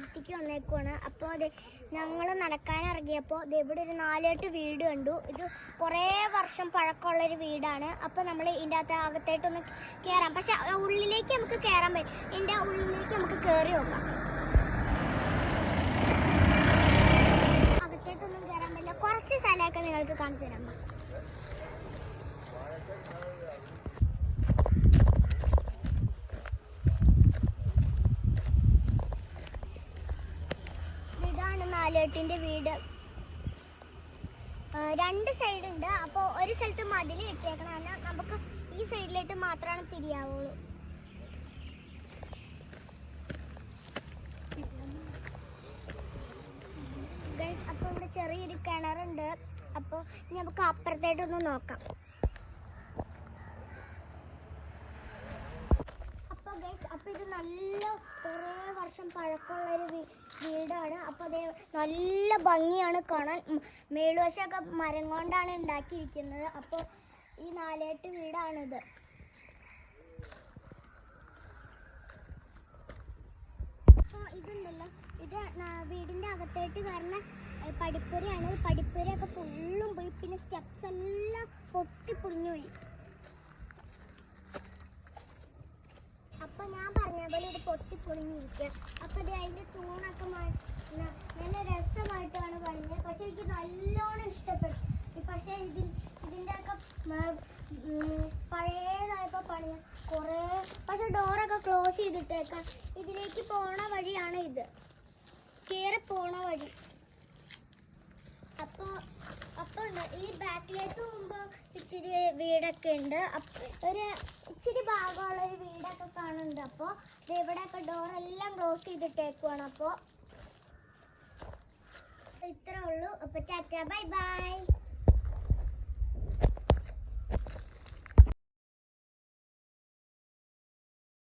അതിർത്തിക്ക് വന്നേക്കുവാണ്. അപ്പോൾ അത് ഞങ്ങൾ നടക്കാനിറങ്ങിയപ്പോൾ ഇവിടെ ഒരു 4-8 വീട് കണ്ടു. ഇത് കുറേ വർഷം പഴക്കമുള്ളൊരു വീടാണ്. അപ്പോൾ നമ്മൾ ഇതിൻ്റെ അകത്തായിട്ടൊന്ന് കയറാം. പക്ഷെ ഉള്ളിലേക്ക് നമുക്ക് കയറാൻ പറ്റും. ഇതിൻ്റെ ഉള്ളിലേക്ക് നമുക്ക് കയറി നോക്കാം. അകത്തായിട്ടൊന്നും കയറാൻ പറ്റില്ല. കുറച്ച് സ്ഥലമൊക്കെ നിങ്ങൾക്ക് കാണിച്ചു തരാം. ാലിന്റെ വീട് 2 സൈഡ് ഉണ്ട്. അപ്പോൾ ഒരു സ്ഥലത്ത് മതിൽ കെട്ടിയേക്കണം. എന്നാൽ നമുക്ക് ഈ സൈഡിലേക്ക് മാത്രമാണ് തിരിയാവുള്ളൂ. അപ്പോൾ ഇവിടെ ചെറിയൊരു കിണറുണ്ട്. അപ്പോൾ നമുക്ക് അപ്പുറത്തായിട്ടൊന്ന് നോക്കാം. അപ്പോൾ ഇത് നല്ല കുറേ വർഷം പഴക്കമുള്ളൊരു വീടാണ്. അപ്പോൾ അത് നല്ല ഭംഗിയാണ് കാണാൻ. മേളുവശമൊക്കെ മരം കൊണ്ടാണ് ഉണ്ടാക്കിയിരിക്കുന്നത്. അപ്പോൾ ഈ 4-8 വീടാണിത്. അപ്പോൾ ഇതുണ്ടല്ലോ, ഇത് വീടിൻ്റെ അകത്തായിട്ട് വരുന്ന പടിപ്പുരയാണ്. പടിപ്പുരയൊക്കെ ഫുള്ളും പോയി. പിന്നെ സ്റ്റെപ്സ് എല്ലാം പൊട്ടിപ്പൊളിഞ്ഞു പോയി. അപ്പോൾ ഞാൻ പറഞ്ഞ പോലെ ഇത് പൊട്ടിപ്പൊളിഞ്ഞിരിക്കുക. അപ്പോൾ ഇത് അതിൻ്റെ തൂണൊക്കെ നല്ല രസമായിട്ടാണ് പണിഞ്ഞത്. പക്ഷെ എനിക്ക് നല്ലോണം ഇഷ്ടപ്പെട്ടു. പക്ഷേ ഇതിൻ്റെ ഒക്കെ പഴയതായപ്പോൾ പണിയ കുറേ. പക്ഷെ ഡോറൊക്കെ ക്ലോസ് ചെയ്തിട്ടേക്കാം. ഇതിലേക്ക് പോണ വഴിയാണ് ഇത്, കയറി പോണ വഴി. അപ്പോൾ ഈ ബാക്കിലേക്ക് പോകുമ്പോൾ ഇച്ചിരി വീടൊക്കെ ഉണ്ട്. ഒരു ഇച്ചിരി ഭാഗമുള്ളൊരു വീടൊക്കെ കാണുന്നുണ്ട്. അപ്പോൾ ഇവിടെയൊക്കെ ഡോറെല്ലാം ക്ലോസ് ചെയ്തിട്ടേക്കുവാണ്. അപ്പോൾ ഇത്രേ ഉള്ളൂ. അപ്പോൾ ടാറ്റ, ബൈ ബൈ.